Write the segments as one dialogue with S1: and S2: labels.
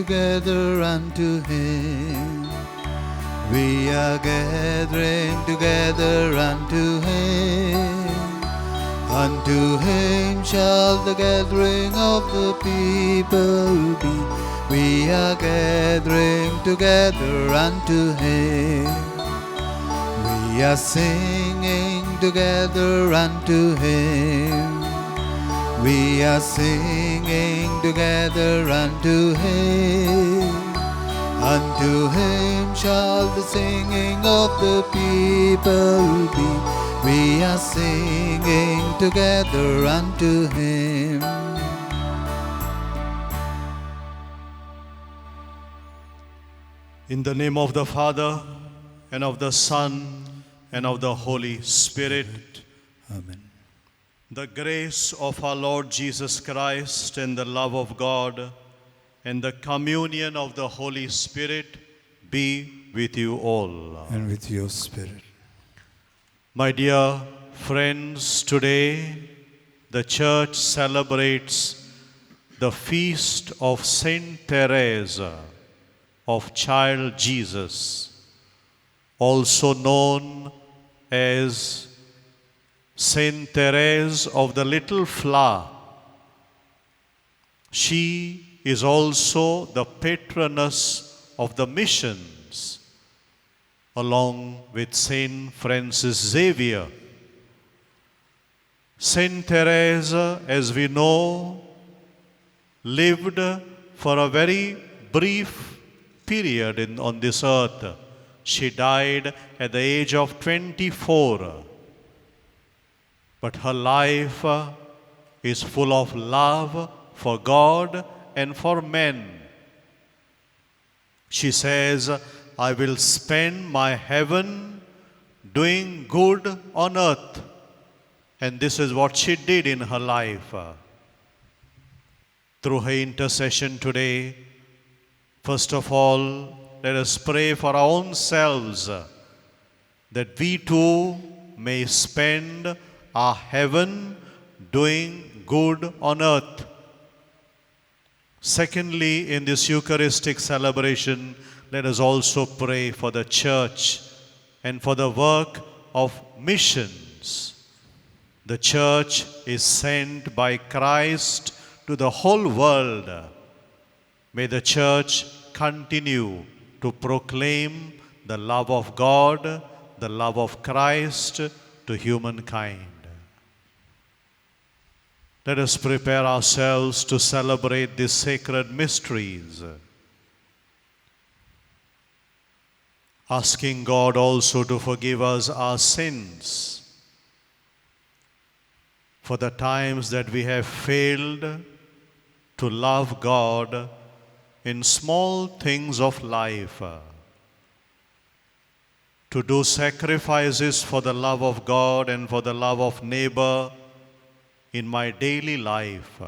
S1: together unto Him. We are gathering together unto Him. Unto Him shall the gathering of the people be. We are gathering together unto Him. We are singing together unto Him. We are singing together unto Him. Unto Him shall the singing of the people be. We are singing together unto Him.
S2: In the name of the Father, and of the Son, and of the Holy Spirit.
S1: Amen.
S2: The grace of our Lord Jesus Christ, and the love of God, and the communion of the Holy Spirit be with you all.
S1: And with your spirit.
S2: My dear friends, today the Church celebrates the feast of Saint Teresa of Child Jesus, also known as Saint Therese of the Little Flower. She is also the patroness of the missions, along with Saint Francis Xavier. Saint Teresa, as we know, lived for a very brief period on this earth. She died at the age of 24. But her life is full of love for God and for men. She says, I will spend my heaven doing good on earth. And this is what she did in her life. Through her intercession today, first of all, let us pray for our own selves, that we too may spend our heaven doing good on earth. Secondly, in this Eucharistic celebration, let us also pray for the Church and for the work of missions. The Church is sent by Christ to the whole world. May the Church continue to proclaim the love of God, the love of Christ to humankind. Let us prepare ourselves to celebrate these sacred mysteries, asking God also to forgive us our sins for the times that we have failed to love God in small things of life, to do sacrifices for the love of God and for the love of neighbor in my daily life.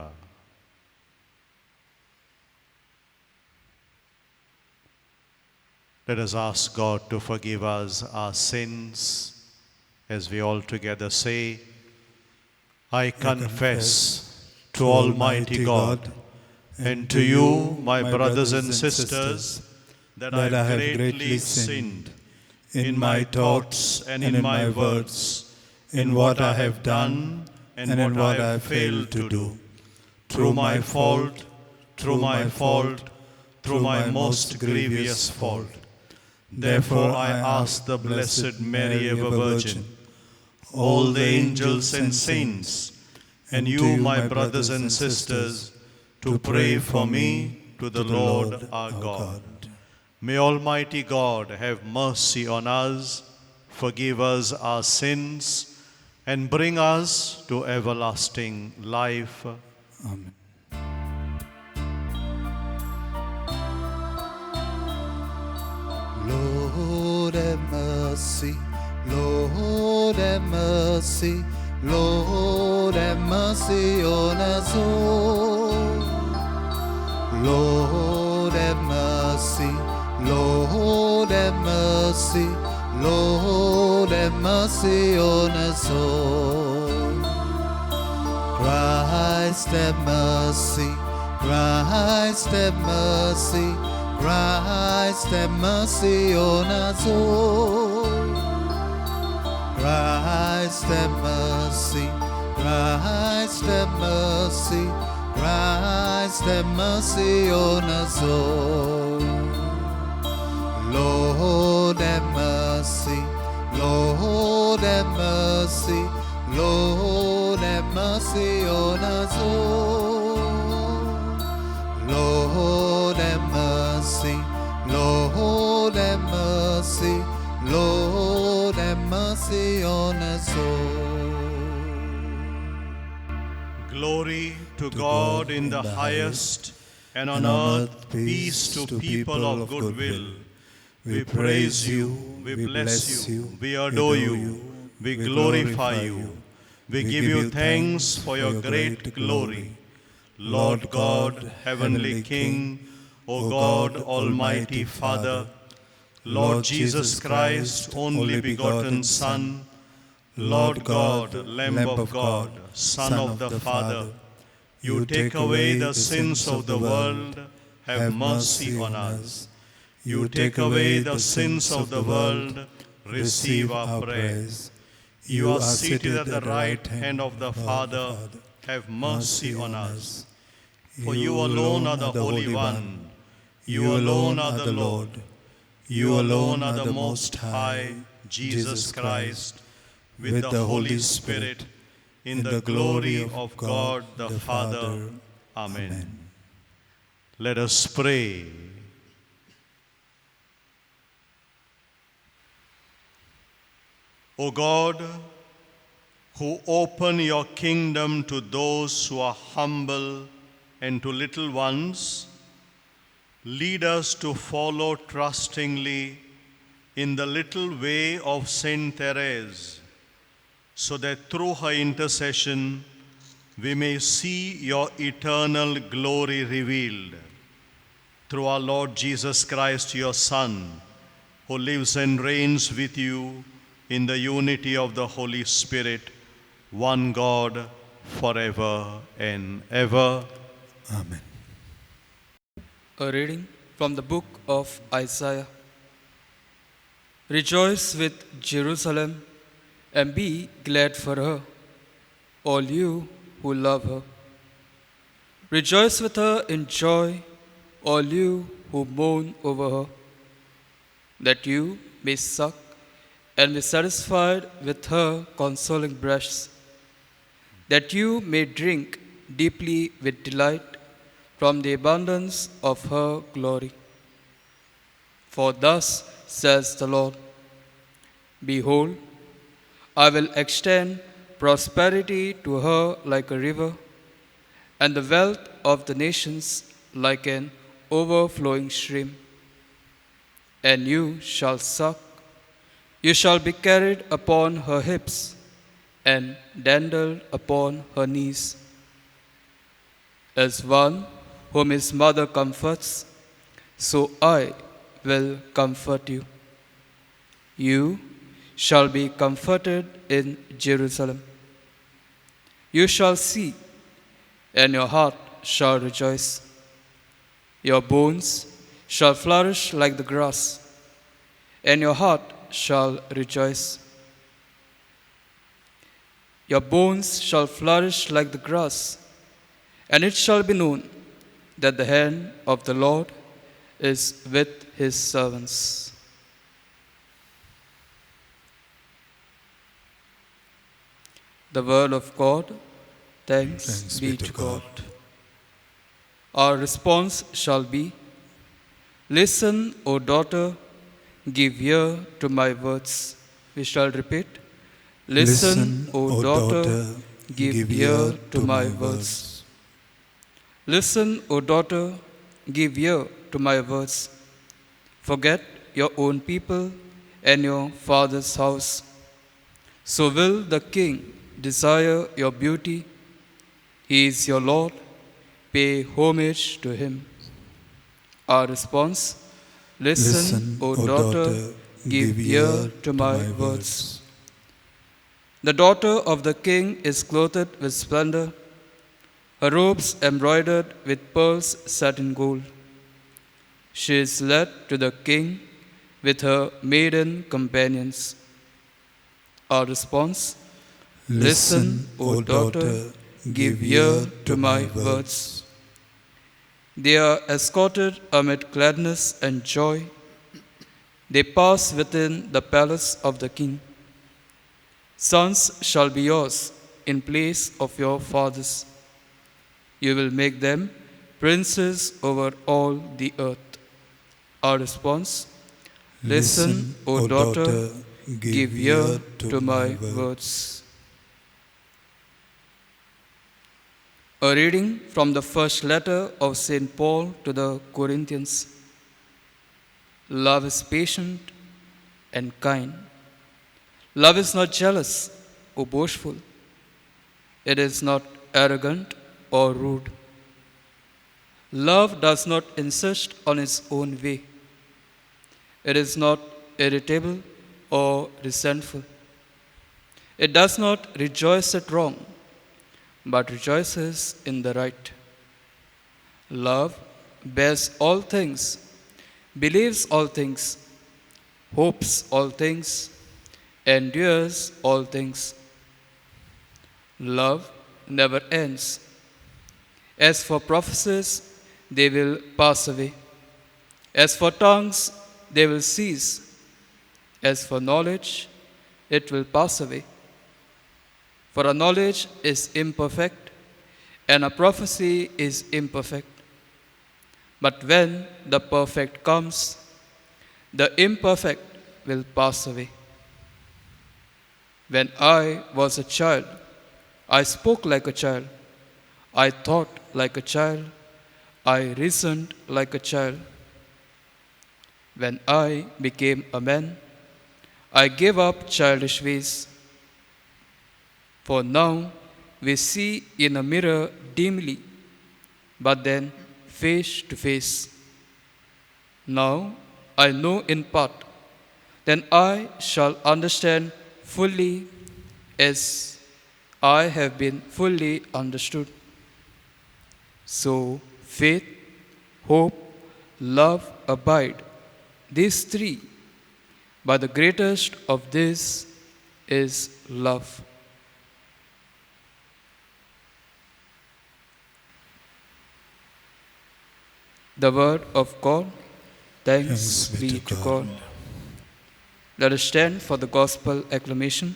S2: Let us ask God to forgive us our sins as we all together say, I confess to Almighty God and to you, my brothers and sisters, that I have greatly sinned in my thoughts and in my words, in what I have done and in what I have failed to do, through my fault, through my most grievous fault. Therefore I ask the Blessed Mary, ever Virgin, all the angels and saints, and you, my brothers and sisters, to pray for me to the Lord our God. May Almighty God have mercy on us, forgive us our sins, and bring us to everlasting life.
S1: Amen. Lord have mercy, Lord have mercy, Lord have mercy on us all. Lord have mercy, Lord have mercy, Lord have mercy on us all. Christ have mercy, Christ have mercy, Christ have mercy on us all. Christ have mercy, Christ have mercy, Christ have mercy on us all. Lord have mercy, Lord have mercy, Lord have mercy on us all. Lord have mercy, Lord have mercy, Lord have mercy on us all.
S2: Glory to God in the highest, and on earth peace to people of good will. We praise you, we bless you, we adore you, we glorify you. We give you thanks for your great glory. Lord God, heavenly King, O God, almighty Father, Lord Jesus Christ, only begotten Son, Lord God, Lamb of God, Son of the Father, you take away the sins of the world, have mercy on us. You take away the sins of the world, receive our praise. You are seated at the right hand of the Father, have mercy on us. For you alone are the Holy One, you alone are the Lord, you alone are the Most High, Jesus Christ, with the Holy Spirit, in the glory of God the Father. Amen. Let us pray. O God, who open your kingdom to those who are humble and to little ones, lead us to follow trustingly in the little way of Saint Therese, so that through her intercession we may see your eternal glory revealed. Through our Lord Jesus Christ, your Son, who lives and reigns with you in the unity of the Holy Spirit, one God, forever and ever.
S1: Amen.
S3: A reading from the book of Isaiah. Rejoice with Jerusalem and be glad for her, all you who love her. Rejoice with her in joy, all you who mourn over her, that you may suck and be satisfied with her consoling breasts, that you may drink deeply with delight from the abundance of her glory. For thus says the Lord, behold, I will extend prosperity to her like a river, and the wealth of the nations like an overflowing stream. And you shall suck, you shall be carried upon her hips, and dandled upon her knees. As one whom his mother comforts, so I will comfort you. You shall be comforted in Jerusalem. You shall see, and your heart shall rejoice. Your bones shall flourish like the grass, and your heart shall rejoice. Your bones shall flourish like the grass, and it shall be known that the hand of the Lord is with his servants. The word of God. Thanks be to God. Our response shall be, listen, O daughter, give ear to my words. We shall repeat. Listen, O daughter, give ear to my words. Listen, O daughter, give ear to my words. Forget your own people and your father's house. So will the king desire your beauty. He is your Lord. Pay homage to him. Our response, listen, O daughter, give ear to my words. The daughter of the king is clothed with splendor. her robes embroidered with pearls set in gold. She is led to the king with her maiden companions. Our response: Listen, O daughter, give ear to my words. They are escorted amid gladness and joy. They pass within the palace of the king. Sons shall be yours in place of your fathers. You will make them princes over all the earth. Our response: Listen, O daughter, give ear to my words. A reading from the first letter of St. Paul to the Corinthians. Love is patient and kind. Love is not jealous or boastful. It is not arrogant or rude. Love does not insist on its own way. It is not irritable or resentful. It does not rejoice at wrong, but rejoices in the right. Love bears all things, believes all things, hopes all things, endures all things. Love never ends. As for prophecies, they will pass away. As for tongues, they will cease. As for knowledge, it will pass away. For a knowledge is imperfect, and a prophecy is imperfect. But when the perfect comes, the imperfect will pass away. When I was a child, I spoke like a child. I thought like a child. I reasoned like a child. When I became a man, I gave up childish ways. For now we see in a mirror dimly, but then face to face. Now I know in part, then I shall understand fully as I have been fully understood. So faith, hope, love abide, these three, but the greatest of these is love. The word of God. Thanks be to God. Let us stand for the gospel acclamation.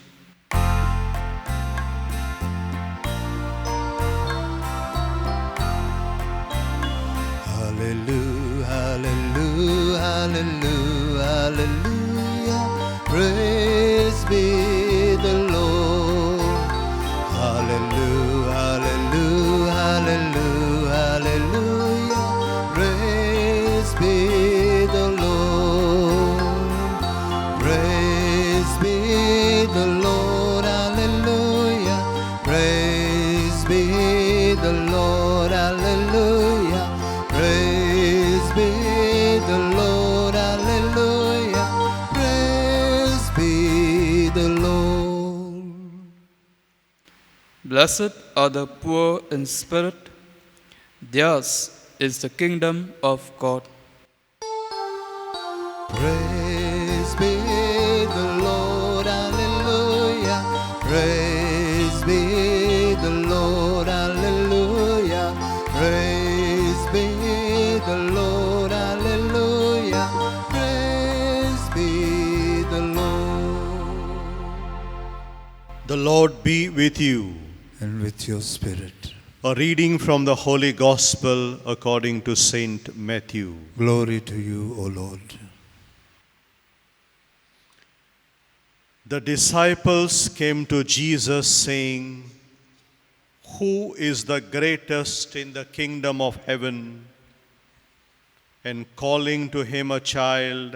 S1: Hallelujah, hallelujah, hallelujah, hallelujah. Praise be the Lord. Hallelujah, hallelujah, hallelujah, hallelujah. Praise be the Lord. Praise be the Lord. Hallelujah. Praise be the Lord. Hallelujah. Praise be the Lord, hallelujah. Praise be the Lord.
S3: Blessed are the poor in spirit, theirs is the kingdom of God.
S1: Praise be the Lord, hallelujah. Praise be the Lord, hallelujah. Praise be the Lord, hallelujah. Praise be the Lord.
S2: The Lord be with you.
S1: And with your spirit.
S2: A reading from the Holy Gospel according to Saint Matthew.
S1: Glory to you, O Lord.
S2: The disciples came to Jesus saying, "Who is the greatest in the kingdom of heaven?" And calling to him a child,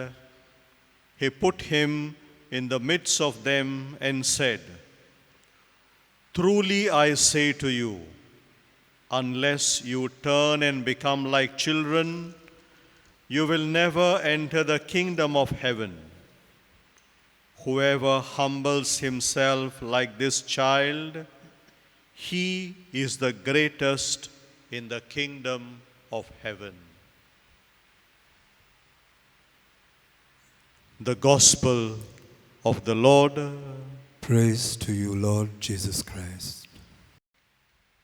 S2: he put him in the midst of them and said, "Truly I say to you, unless you turn and become like children, you will never enter the kingdom of heaven. Whoever humbles himself like this child He is the greatest in the kingdom of heaven. The Gospel of the Lord.
S1: Praise to you, Lord Jesus Christ.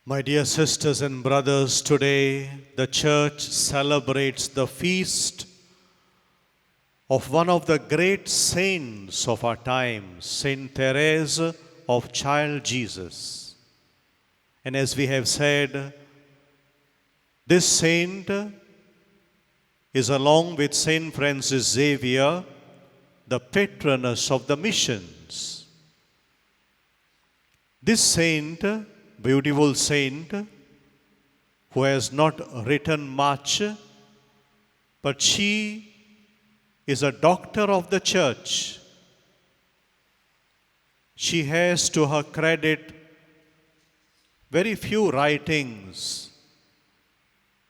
S2: My dear sisters and brothers, today the Church celebrates the feast of one of the great saints of our time, Saint Therese of Child Jesus. And as we have said, this saint is, along with Saint Francis Xavier, the patroness of the missions. This saint, beautiful saint, who has not written much, but she is a doctor of the Church. She has to her credit very few writings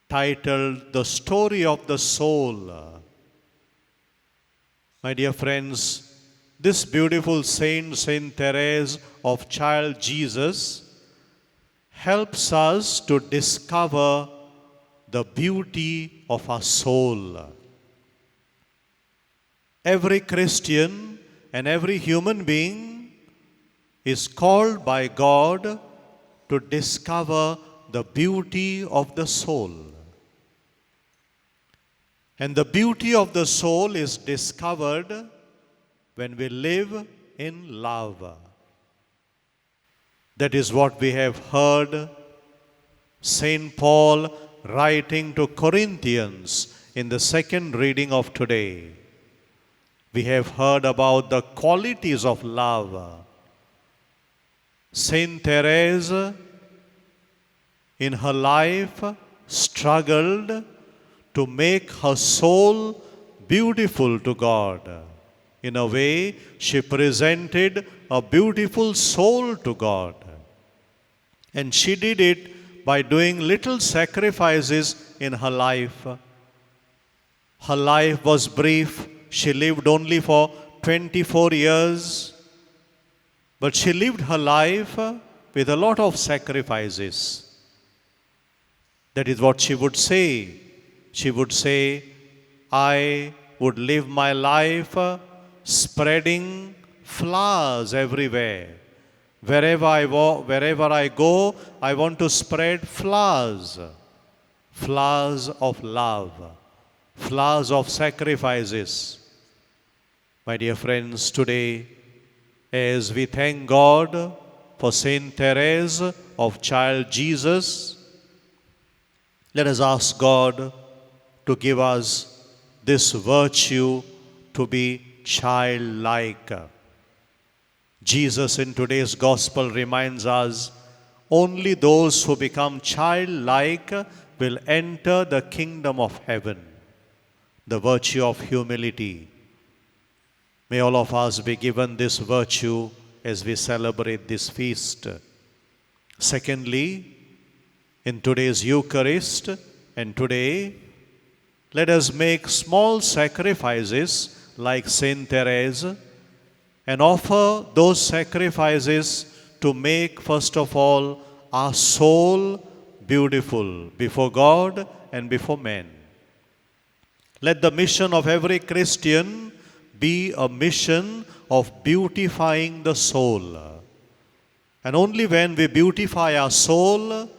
S2: titled The Story of the Soul. My dear friends, this beautiful saint, Saint Therese of Child Jesus, helps us to discover the beauty of our soul. Every Christian and every human being is called by God to discover the beauty of the soul. And the beauty of the soul is discovered when we live in love. That is what we have heard St. Paul writing to Corinthians in the second reading of today. We have heard about the qualities of love. Saint Therese, in her life, struggled to make her soul beautiful to God. In a way, she presented a beautiful soul to God. And she did it by doing little sacrifices in her life. Her life was brief. She lived only for 24 years. But she lived her life with a lot of sacrifices. That is what she would say. She would say, I would live my life spreading flowers everywhere. Wherever I go, I want to spread flowers. Flowers of love. Flowers of sacrifices. My dear friends, today, as we thank God for Saint Therese of Child Jesus, let us ask God to give us this virtue to be childlike. Jesus in today's gospel reminds us, only those who become childlike will enter the kingdom of heaven. The virtue of humility. May all of us be given this virtue as we celebrate this feast. Secondly, in today's Eucharist and today, let us make small sacrifices like Saint Therese and offer those sacrifices to make, first of all, our soul beautiful before God and before men. Let the mission of every Christian be a mission of beautifying the soul. And only when we beautify our soul,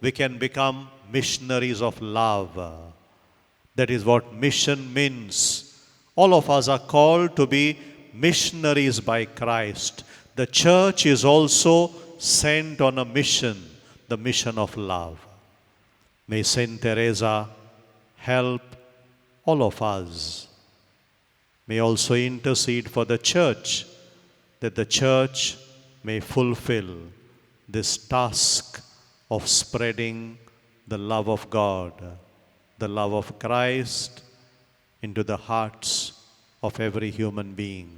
S2: we can become missionaries of love. That is what mission means. All of us are called to be missionaries by Christ. The Church is also sent on a mission, the mission of love. May Saint Teresa help all of us. May also intercede for the Church, that the Church may fulfill this task of spreading the love of God, the love of Christ into the hearts of every human being.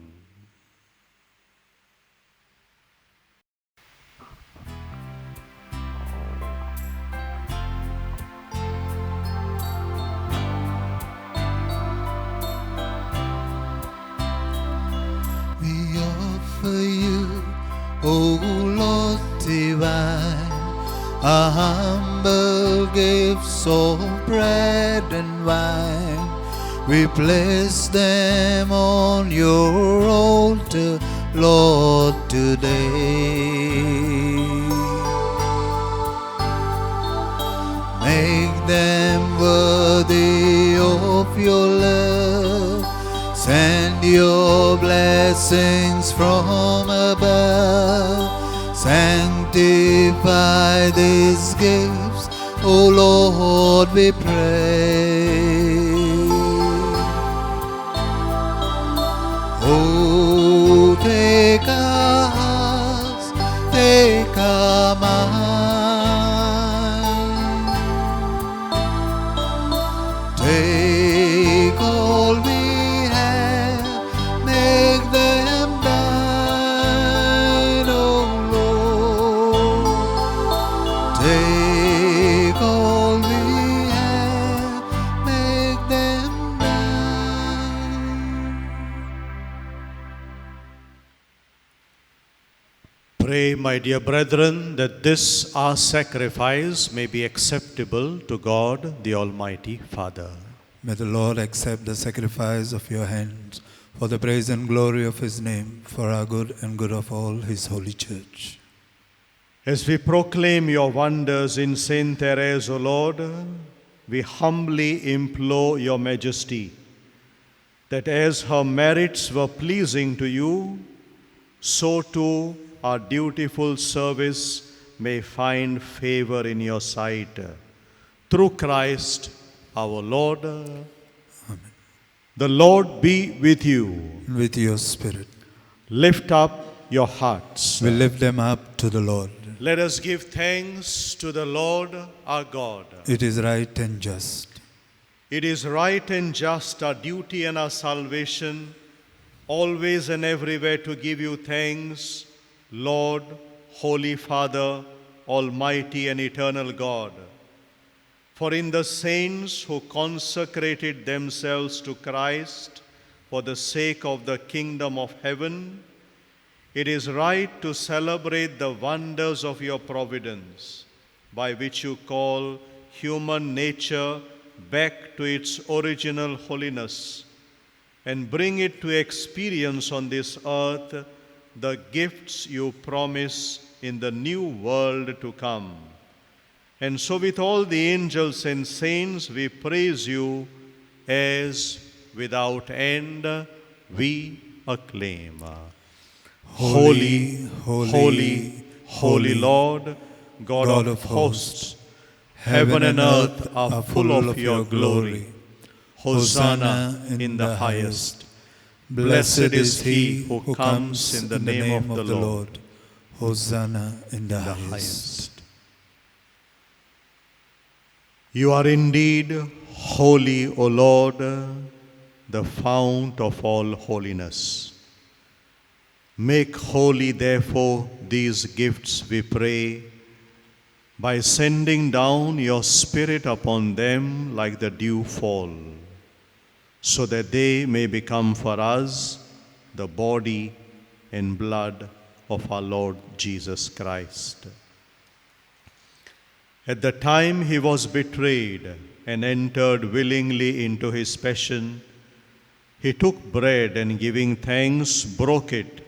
S1: We offer you, O Lord divine, We place them on your altar, Lord, today. Make them worthy of your love. Send your blessings from above. Sanctify these gifts, O Lord, we pray. Oh, take our hearts, take our minds, take all we have, make them thine, oh Lord. Take all we have, make them thine.
S2: Pray, my dear brethren, that this our sacrifice may be acceptable to God, the Almighty Father.
S1: May the Lord accept the sacrifice of your hands for the praise and glory of his name, for our good and good of all his holy church.
S2: As we proclaim your wonders in Saint Therese, O Lord, we humbly implore your majesty that as her merits were pleasing to you, so too our dutiful service may find favor in your sight. Through Christ our Lord. Amen. The Lord be with you.
S1: With your spirit.
S2: Lift up your hearts.
S1: We lift them up to the Lord.
S2: Let us give thanks to the Lord our God.
S1: It is right and just.
S2: It is right and just, our duty and our salvation, always and everywhere to give you thanks, Lord, Holy Father, Almighty and eternal God. For in the saints who consecrated themselves to Christ for the sake of the kingdom of heaven, it is right to celebrate the wonders of your providence, by which you call human nature back to its original holiness and bring it to experience on this earth the gifts you promise in the new world to come. And so with all the angels and saints we praise you as without end we acclaim. Holy, holy, holy Lord, God of hosts, heaven and earth are full of your glory. Hosanna in the highest. Blessed is he who comes in the name of the Lord.
S1: Hosanna in the highest.
S2: You are indeed holy, O Lord, the fount of all holiness. Make holy, therefore, these gifts, we pray, by sending down your Spirit upon them like the dew fall, so that they may become for us the body and blood of our Lord Jesus Christ. At the time he was betrayed and entered willingly into his passion, he took bread and giving thanks, broke it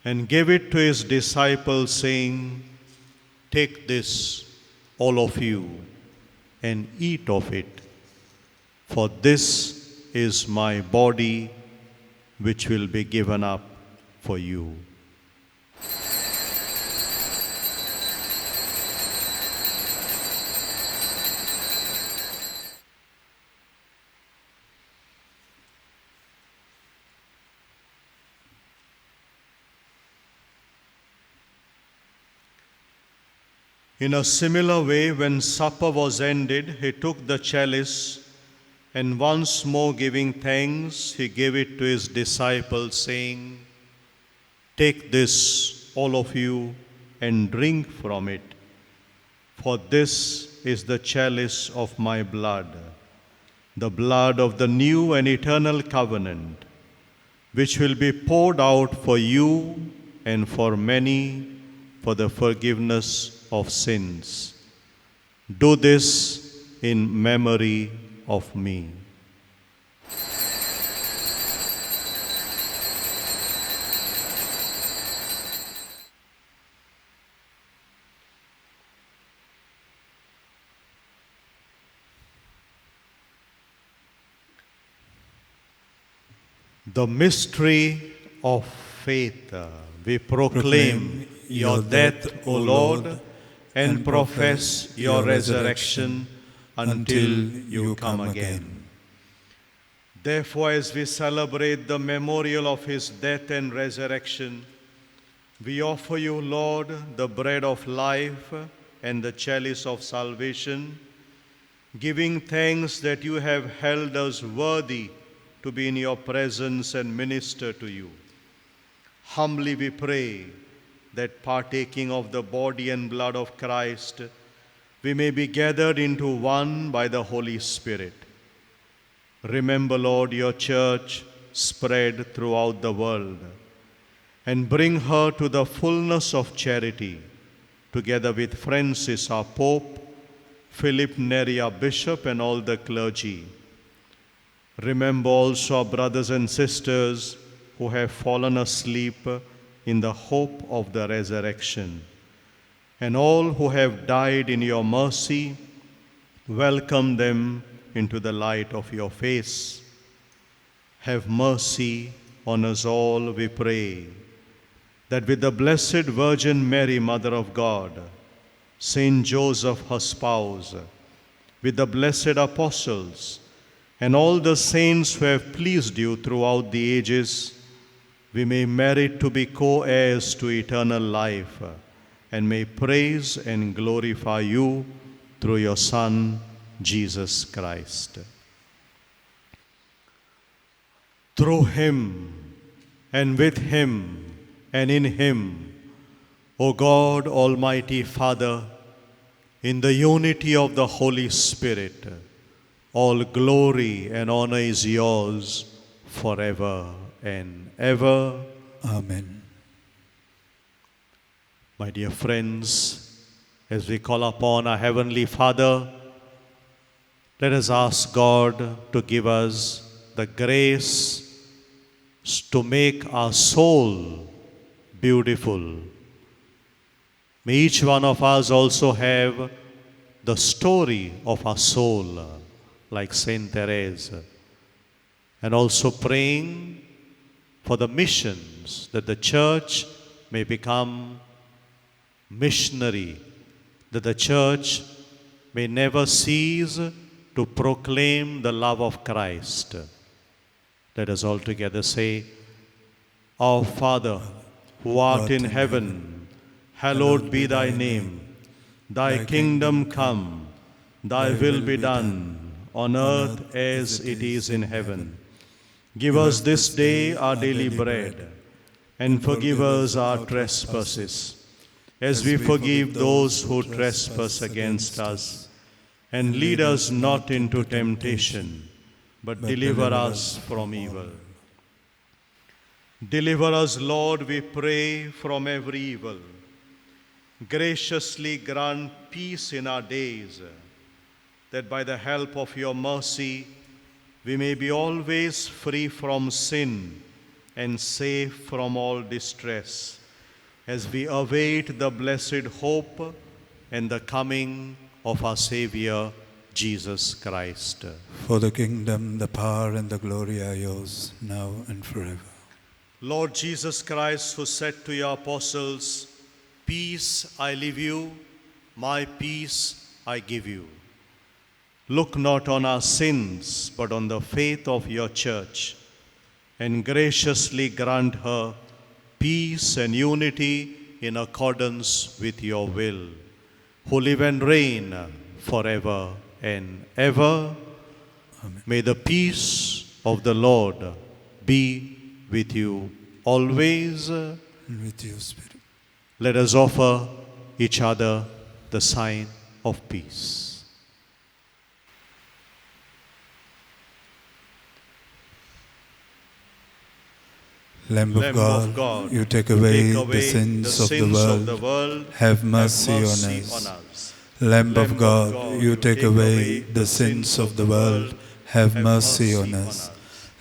S2: and gave it to his disciples, saying, "Take this, all of you, and eat of it, for this is my body, which will be given up for you." In a similar way, when supper was ended, he took the chalice, and once more giving thanks, he gave it to his disciples, saying, "Take this, all of you, and drink from it, for this is the chalice of my blood, the blood of the new and eternal covenant, which will be poured out for you and for many for the forgiveness of sins. Do this in memory of me." The mystery of faith. We proclaim your death, O Lord, and profess your resurrection until you come again. Therefore, as we celebrate the memorial of his death and resurrection, we offer you, Lord, the bread of life and the chalice of salvation, giving thanks that you have held us worthy to be in your presence and minister to you. Humbly we pray that partaking of the body and blood of Christ, we may be gathered into one by the Holy Spirit. Remember, Lord, your church spread throughout the world, and bring her to the fullness of charity, together with Francis, our Pope, Philip Neri, our Bishop, and all the clergy. Remember also our brothers and sisters who have fallen asleep in the hope of the resurrection, and all who have died in your mercy. Welcome them into the light of your face. Have mercy on us all, we pray, that with the Blessed Virgin Mary, Mother of God, Saint Joseph, her spouse, with the blessed apostles, and all the saints who have pleased you throughout the ages, we may merit to be co-heirs to eternal life, and may praise and glorify you through your Son, Jesus Christ. Through him, and with him, and in him, O God, Almighty Father, in the unity of the Holy Spirit, all glory and honor is yours forever and ever.
S1: Amen.
S2: My dear friends, as we call upon our Heavenly Father, let us ask God to give us the grace to make our soul beautiful. May each one of us also have the story of our soul, like Saint Therese, and also praying for the missions, that the church may become missionary, that the church may never cease to proclaim the love of Christ. Let us all together say, Our Father, who art in heaven, hallowed be thy name. Thy kingdom come, thy will be done, on earth as it is in heaven. Give us this day our daily bread, and forgive us our trespasses, as we forgive those who trespass against us. And lead us not into temptation, but deliver us from evil. Deliver us, Lord, we pray, from every evil. Graciously grant peace in our days, that by the help of your mercy we may be always free from sin and safe from all distress, as we await the blessed hope and the coming of our Savior, Jesus Christ.
S1: For the kingdom, the power, and the glory are yours, now and forever.
S2: Lord Jesus Christ, who said to your apostles, Peace I leave you, my peace I give you. Look not on our sins, but on the faith of your church, and graciously grant her peace and unity in accordance with your will, who live and reign forever and ever.
S1: Amen.
S2: May the peace of the Lord be with you always.
S1: And with your spirit.
S2: Let us offer each other the sign of peace.
S1: Lamb of God, you take away the sins of the world, have mercy on us. Lamb of God, you take away the sins of the world, have mercy on us.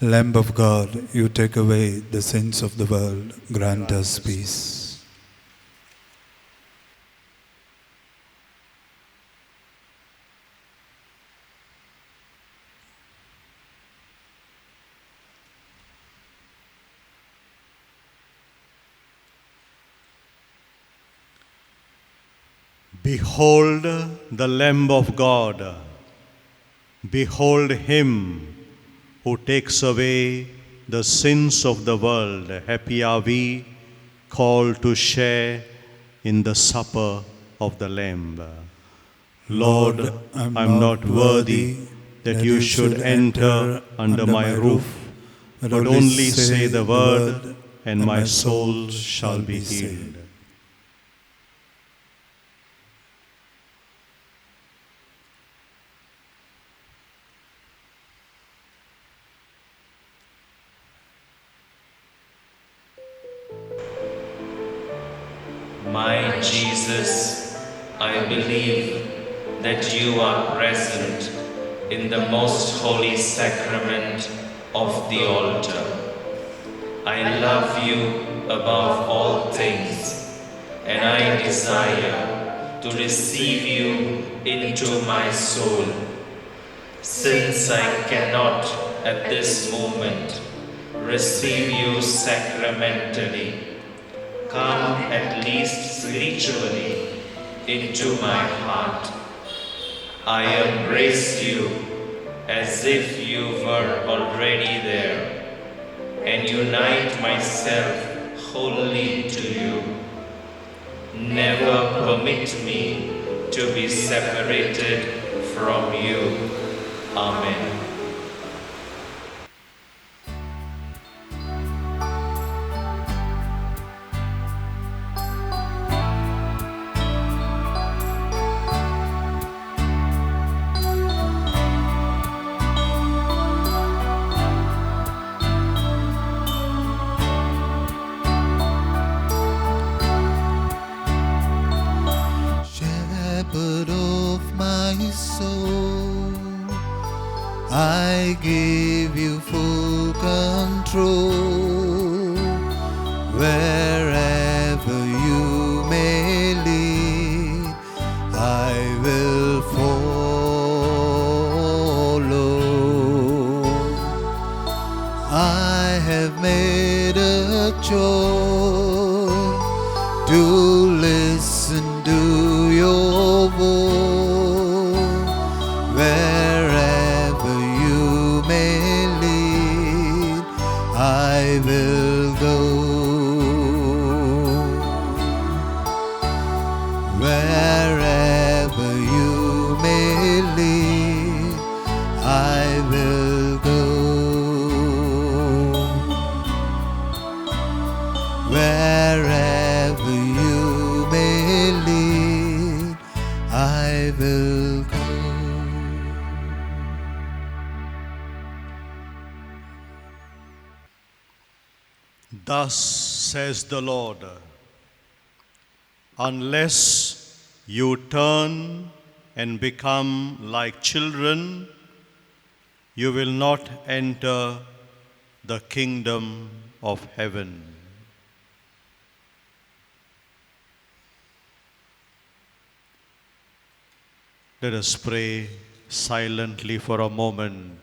S1: Lamb of God, you take away the sins of the world, grant us peace.
S2: Behold the Lamb of God. Behold him who takes away the sins of the world. Happy are we called to share in the supper of the Lamb. Lord, I'm not worthy that you should enter under my roof, but only say the word, and my soul shall be healed.
S4: My Jesus, I believe that you are present in the most holy sacrament of the altar. I love you above all things, and I desire to receive you into my soul. Since I cannot at this moment receive you sacramentally, come at least spiritually into my heart. I embrace you as if you were already there, and unite myself wholly to you. Never permit me to be separated from you. Amen.
S1: Shepherd of my soul, I give you full control. Wherever you may lead, I will follow. I have made a choice to listen to your voice. Wherever you may lead, I will go. Wherever you may lead, I will go. Wherever you may lead, I will go.
S2: Thus says the Lord, unless you turn and become like children, you will not enter the kingdom of heaven. Let us pray silently for a moment,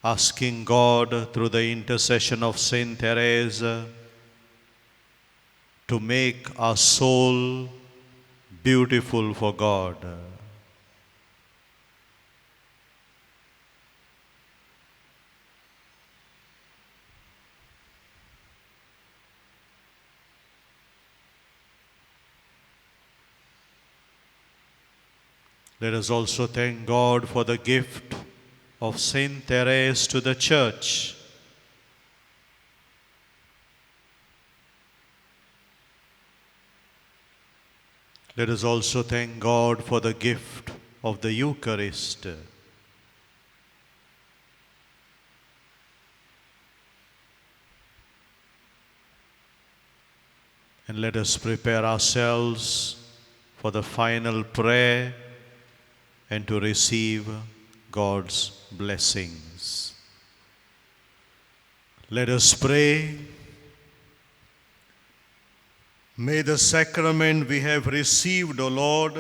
S2: asking God through the intercession of Saint Teresa to make our soul beautiful for God. Let us also thank God for the gift of Saint Therese to the Church. Let us also thank God for the gift of the Eucharist. And let us prepare ourselves for the final prayer and to receive God's blessings. Let us pray. May the sacrament we have received, O Lord,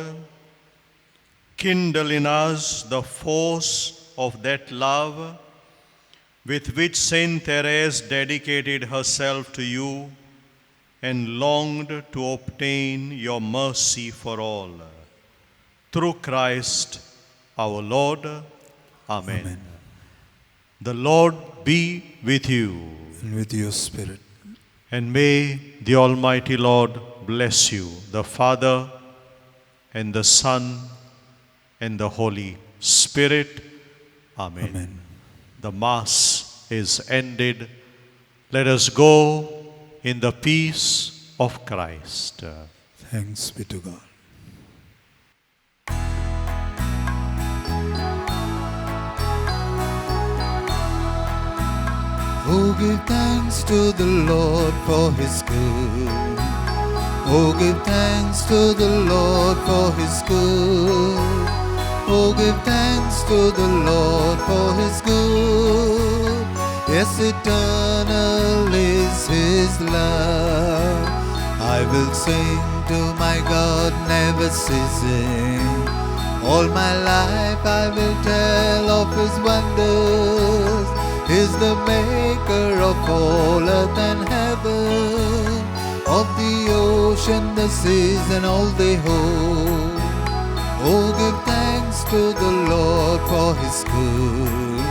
S2: kindle in us the force of that love with which Saint Therese dedicated herself to you and longed to obtain your mercy for all. Through Christ our Lord. Amen. The Lord be with you.
S1: And with your spirit.
S2: And may the Almighty Lord bless you, the Father, and the Son, and the Holy Spirit. Amen.
S1: Amen.
S2: The Mass is ended. Let us go in the peace of Christ.
S1: Thanks be to God. Oh, give thanks to the Lord for His good. Oh, give thanks to the Lord for His good. Oh, give thanks to the Lord for His good. Yes, eternal is His love. I will sing to my God, never ceasing. All my life I will tell of His wonders. He's the maker of all earth and heaven, of the ocean, the seas, and all they hold. Oh, give thanks to the Lord for His good.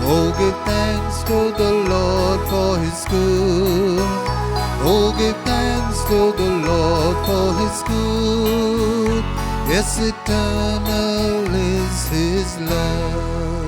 S1: Oh, give thanks to the Lord for His good. Oh, give thanks to the Lord for His good. Yes, eternal is His love.